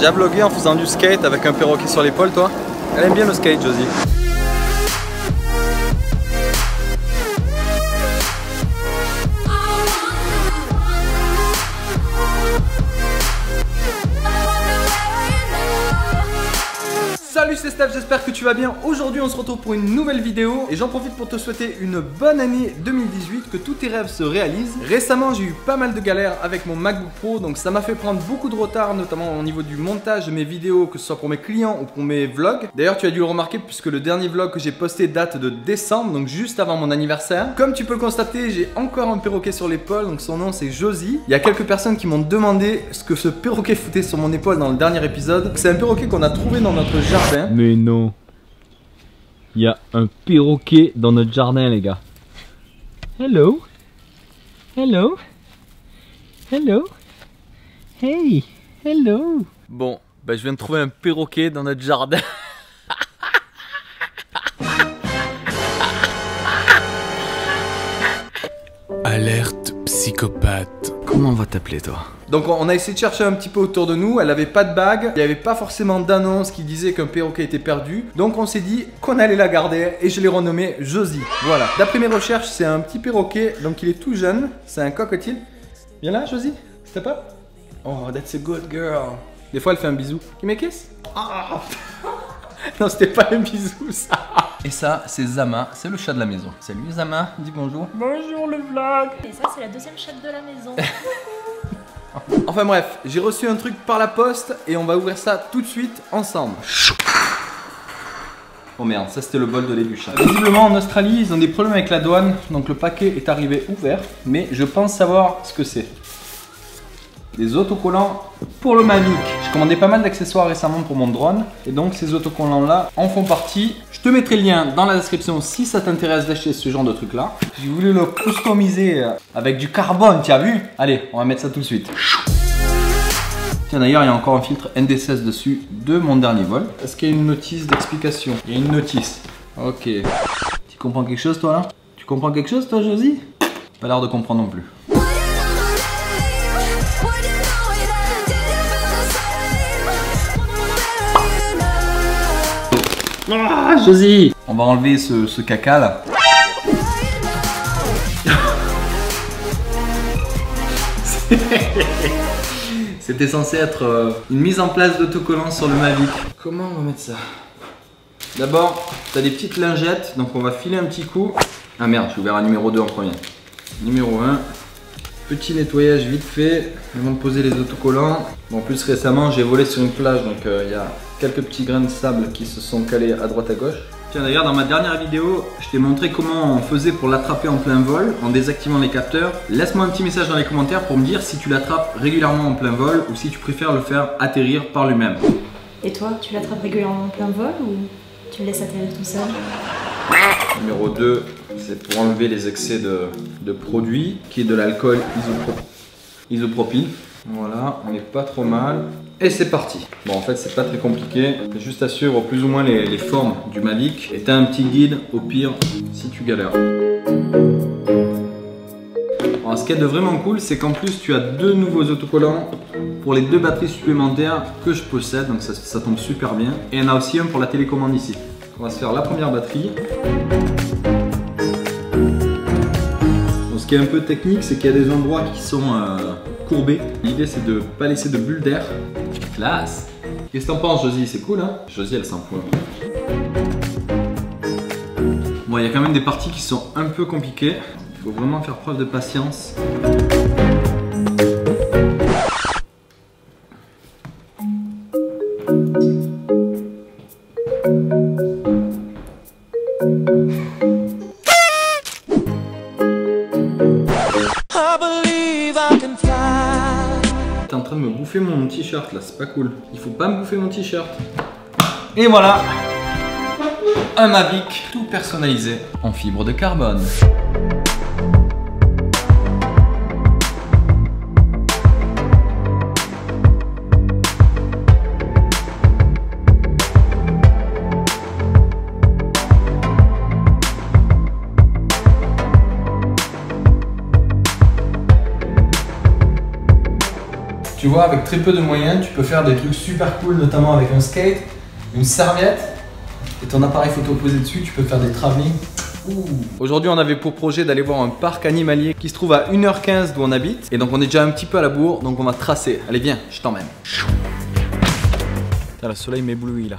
déjà vlogué en faisant du skate avec un perroquet sur l'épaule, toi? Elle aime bien le skate, Josie. Salut, c'est Steph, j'espère que tu vas bien. Aujourd'hui on se retrouve pour une nouvelle vidéo et j'en profite pour te souhaiter une bonne année 2018, que tous tes rêves se réalisent. Récemment j'ai eu pas mal de galères avec mon MacBook Pro, donc ça m'a fait prendre beaucoup de retard, notamment au niveau du montage de mes vidéos, que ce soit pour mes clients ou pour mes vlogs. D'ailleurs tu as dû le remarquer puisque le dernier vlog que j'ai posté date de décembre, donc juste avant mon anniversaire. Comme tu peux le constater, j'ai encore un perroquet sur l'épaule, donc son nom c'est Josie. Il y a quelques personnes qui m'ont demandé ce que ce perroquet foutait sur mon épaule dans le dernier épisode. C'est un perroquet qu'on a trouvé dans notre jardin. Mais non, il y a un perroquet dans notre jardin, les gars. Hello, hello, hello, hey, hello. Bon, bah je viens de trouver un perroquet dans notre jardin. Alerte psychopathe. Comment on va t'appeler, toi? Donc on a essayé de chercher un petit peu autour de nous, elle avait pas de bague, il n'y avait pas forcément d'annonce qui disait qu'un perroquet était perdu. Donc on s'est dit qu'on allait la garder et je l'ai renommé Josie. Voilà, d'après mes recherches c'est un petit perroquet, donc il est tout jeune, c'est un cocotier. Viens là Josie, step up. Oh, that's a good girl. Des fois elle fait un bisou. You make kiss? Ah. Non, c'était pas un bisou ça. Et ça c'est Zama, c'est le chat de la maison. Salut Zama, dis bonjour. Bonjour le vlog. Et ça c'est la deuxième chatte de la maison. Enfin bref, j'ai reçu un truc par la poste et on va ouvrir ça tout de suite ensemble. Oh merde, ça c'était le bol de lait du chat. Visiblement en Australie ils ont des problèmes avec la douane, donc le paquet est arrivé ouvert, mais je pense savoir ce que c'est. Des autocollants pour le Mavic. J'ai commandé pas mal d'accessoires récemment pour mon drone et donc ces autocollants là en font partie. Je te mettrai le lien dans la description si ça t'intéresse d'acheter ce genre de truc là. J'ai voulu le customiser avec du carbone, tu as vu? Allez, on va mettre ça tout de suite. Tiens d'ailleurs il y a encore un filtre ND16 dessus de mon dernier vol. Est-ce qu'il y a une notice d'explication? Il y a une notice. Ok. Tu comprends quelque chose toi là? Tu comprends quelque chose toi Josie? Pas l'air de comprendre non plus. Ah, Josie! On va enlever ce caca là. C'était censé être une mise en place d'autocollants sur le Mavic. Comment on va mettre ça? D'abord, tu as des petites lingettes, donc on va filer un petit coup. Ah merde, j'ai ouvert un numéro 2 en premier. Numéro 1. Petit nettoyage vite fait avant de poser les autocollants. Bon, en plus récemment j'ai volé sur une plage, donc il y a quelques petits grains de sable qui se sont calés à droite à gauche. Tiens d'ailleurs dans ma dernière vidéo je t'ai montré comment on faisait pour l'attraper en plein vol en désactivant les capteurs. Laisse-moi un petit message dans les commentaires pour me dire si tu l'attrapes régulièrement en plein vol ou si tu préfères le faire atterrir par lui-même. Et toi, tu l'attrapes régulièrement en plein vol ou tu le laisses atterrir tout seul? Numéro 2, c'est pour enlever les excès de produits, qui est de l'alcool isopropyl. Voilà, on n'est pas trop mal. Et c'est parti. Bon, en fait, c'est pas très compliqué. Juste à suivre plus ou moins les formes du Mavic. Et t'as un petit guide, au pire, si tu galères. Alors, ce qui est de vraiment cool, c'est qu'en plus, tu as deux nouveaux autocollants pour les deux batteries supplémentaires que je possède. Donc, ça tombe super bien. Et il y en a aussi un pour la télécommande ici. On va se faire la première batterie. Donc, ce qui est un peu technique, c'est qu'il y a des endroits qui sont courbés. L'idée, c'est de ne pas laisser de bulles d'air. Classe! Qu'est-ce que t'en penses, Josie? C'est cool, hein? Josie, elle s'en fout. Bon, il y a quand même des parties qui sont un peu compliquées. Il faut vraiment faire preuve de patience. T'es en train de me bouffer mon t-shirt là, c'est pas cool. Il faut pas me bouffer mon t-shirt. Et voilà, un Mavic tout personnalisé en fibre de carbone. Tu vois, avec très peu de moyens, tu peux faire des trucs super cool, notamment avec un skate, une serviette et ton appareil photo posé dessus, tu peux faire des travelling. Aujourd'hui, on avait pour projet d'aller voir un parc animalier qui se trouve à 1h15 d'où on habite. Et donc on est déjà un petit peu à la bourre, donc on va tracer. Allez viens, je t'emmène. Le soleil m'éblouit là.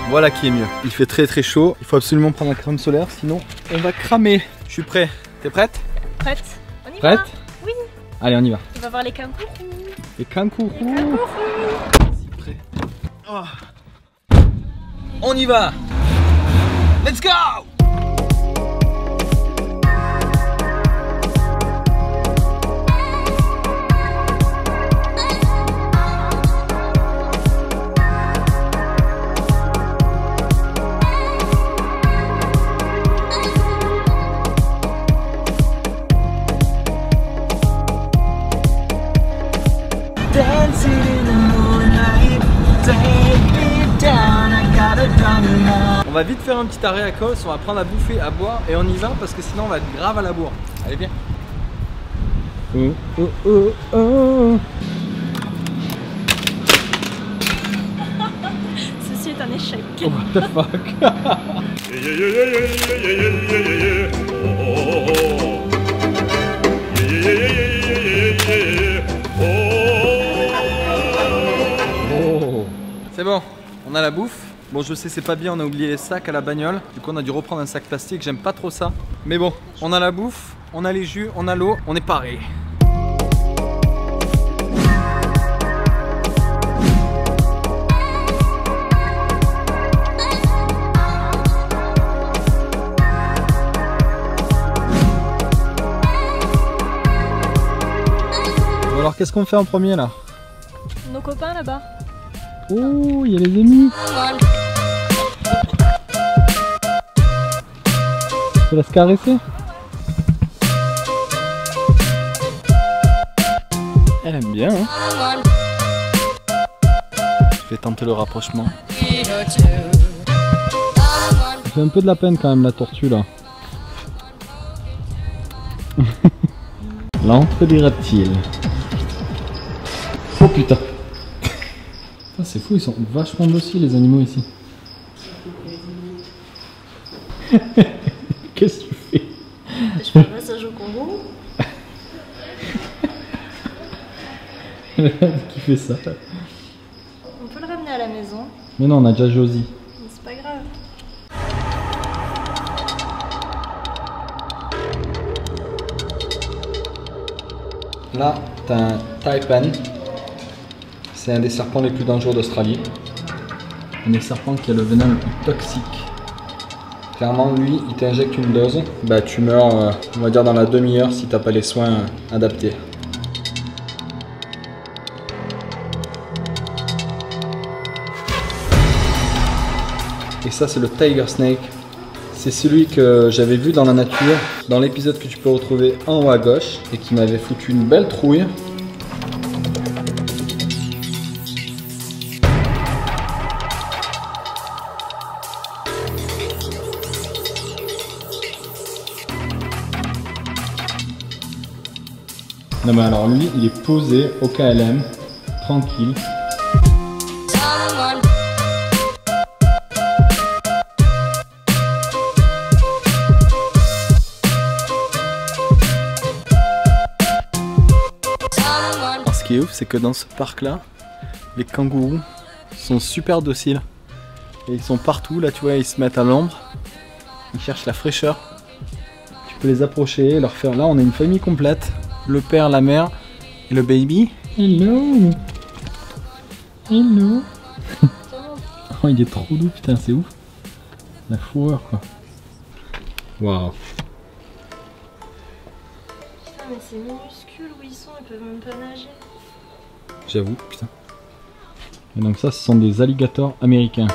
Voilà qui est mieux. Il fait très très chaud, il faut absolument prendre la crème solaire, sinon on va cramer. Je suis prêt. T'es prête? Prête. On y va? Prête? Oui. Allez, on y va. On va voir les kangourous. Les kangourous. C'est prêt. Oh. On y va. Let's go! On va vite faire un petit arrêt à Kos, on va prendre à bouffer, à boire et on y va parce que sinon on va être grave à la bourre. Allez viens. Oh oh oh oh. Ceci est un échec. Oh, what the fuck. Oh. C'est bon, on a la bouffe. Bon, je sais, c'est pas bien, on a oublié les sacs à la bagnole. Du coup, on a dû reprendre un sac plastique, j'aime pas trop ça. Mais bon, on a la bouffe, on a les jus, on a l'eau, on est paré. Bon, alors, qu'est-ce qu'on fait en premier là? Nos copains là-bas. Oh, il y a les amis. Tu laisses caresser. Elle aime bien, hein. Je vais tenter le rapprochement. Ça fait un peu de la peine quand même la tortue là. L'entre des reptiles. Oh putain. C'est fou, ils sont vachement dociles les animaux ici. Qu'est-ce que tu fais? Je fais un massage au kangourou. Qui fait ça? On peut le ramener à la maison. Mais non, on a déjà Josie. Mais c'est pas grave. Là, t'as un taipan. C'est un des serpents les plus dangereux d'Australie. Un des serpents qui a le venin le plus toxique. Clairement, lui, il t'injecte une dose. Bah, tu meurs, on va dire, dans la demi-heure si t'as pas les soins adaptés. Et ça, c'est le Tiger Snake. C'est celui que j'avais vu dans la nature, dans l'épisode que tu peux retrouver en haut à gauche, et qui m'avait foutu une belle trouille. Non mais alors lui, il est posé au KLM, tranquille. Alors ce qui est ouf, c'est que dans ce parc-là, les kangourous sont super dociles. Et ils sont partout, là tu vois, ils se mettent à l'ombre. Ils cherchent la fraîcheur. Tu peux les approcher, leur faire... Là, on a une famille complète. Le père, la mère et le baby. Hello. Hello. Oh, il est trop doux, putain, c'est ouf. La fourrure, quoi. Waouh. Putain, mais c'est minuscule où ils sont, ils peuvent même pas nager. J'avoue, putain. Et donc ça, ce sont des alligators américains.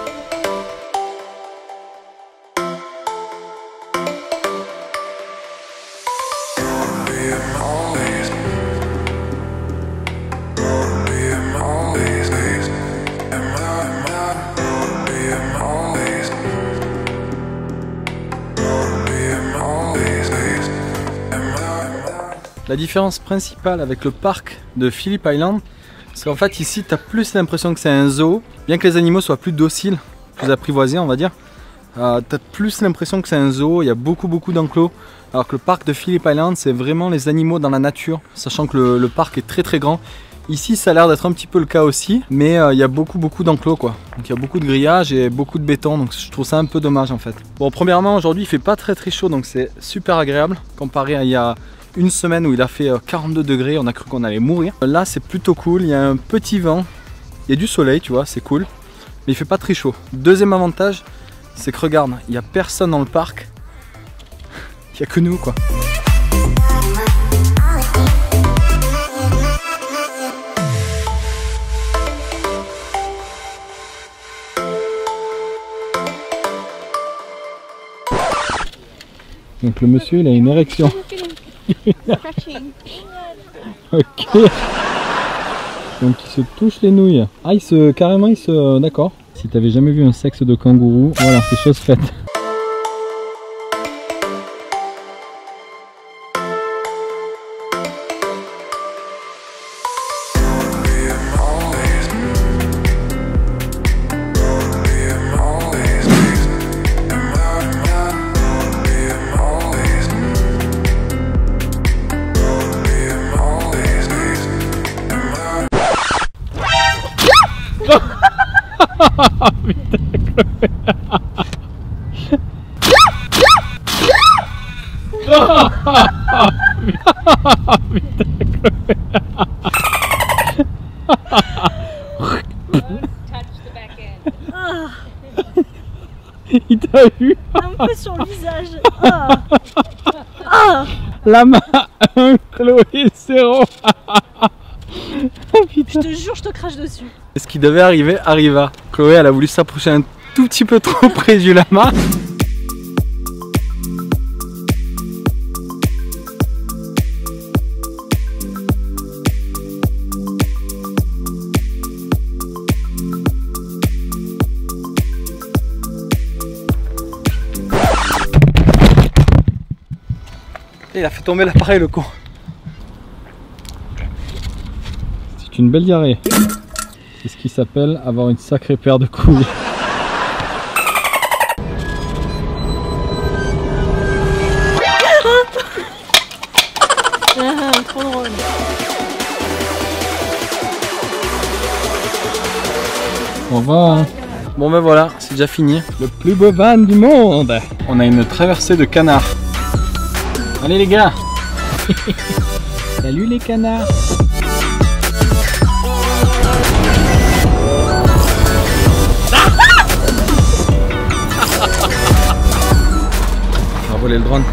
La différence principale avec le parc de Phillip Island, Parce qu'en fait ici tu as plus l'impression que c'est un zoo, bien que les animaux soient plus dociles, plus apprivoisés on va dire. Tu as plus l'impression que c'est un zoo, il y a beaucoup d'enclos. Alors que le parc de Phillip Island c'est vraiment les animaux dans la nature, sachant que le parc est très grand. Ici ça a l'air d'être un petit peu le cas aussi, mais il y a beaucoup d'enclos quoi. Donc il y a beaucoup de grillages et beaucoup de béton, donc je trouve ça un peu dommage en fait. Bon, premièrement aujourd'hui il fait pas très chaud, donc c'est super agréable comparé à il y a une semaine où il a fait 42 degrés, on a cru qu'on allait mourir. Là c'est plutôt cool, il y a un petit vent, il y a du soleil tu vois, c'est cool, mais il fait pas très chaud. Deuxième avantage, c'est que regarde, il n'y a personne dans le parc, il n'y a que nous quoi. Donc le monsieur il a une érection. Ok. Donc il se touche les nouilles. Ah carrément il se... D'accord. Si t'avais jamais vu un sexe de kangourou, voilà, c'est chose faite. Il t'a eu un peu sur le visage. Ah. Ah. La main 1, Chloé 0. Je te jure, je te crache dessus. Ce qui devait arriver arriva. Chloé elle a voulu s'approcher un tout petit peu trop près du lama. Il a fait tomber l'appareil le con. C'est une belle diarrhée. C'est ce qui s'appelle avoir une sacrée paire de couilles. Trop drôle. On va. Hein. Bon ben voilà, c'est déjà fini. Le plus beau van du monde. On a une traversée de canards. Allez les gars. Salut les canards. On va voler le drone.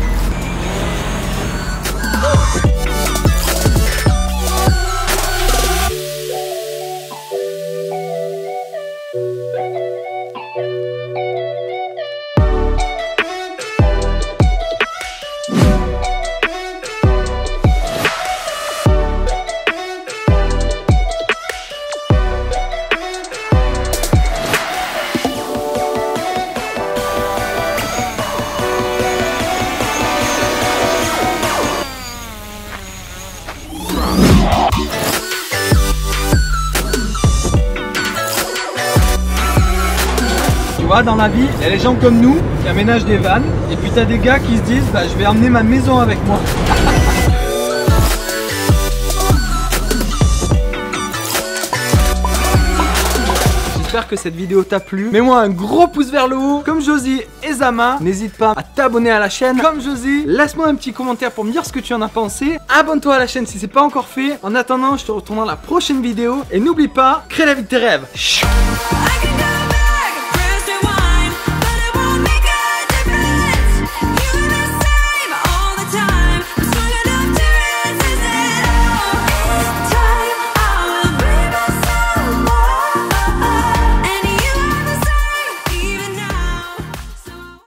Tu vois, dans la vie, il y a les gens comme nous qui aménagent des vannes, et puis t'as des gars qui se disent bah, je vais emmener ma maison avec moi. J'espère que cette vidéo t'a plu. Mets-moi un gros pouce vers le haut, comme Josie et Zama. N'hésite pas à t'abonner à la chaîne, comme Josie. Laisse-moi un petit commentaire pour me dire ce que tu en as pensé. Abonne-toi à la chaîne si c'est pas encore fait. En attendant, je te retrouve dans la prochaine vidéo. Et n'oublie pas, crée la vie de tes rêves.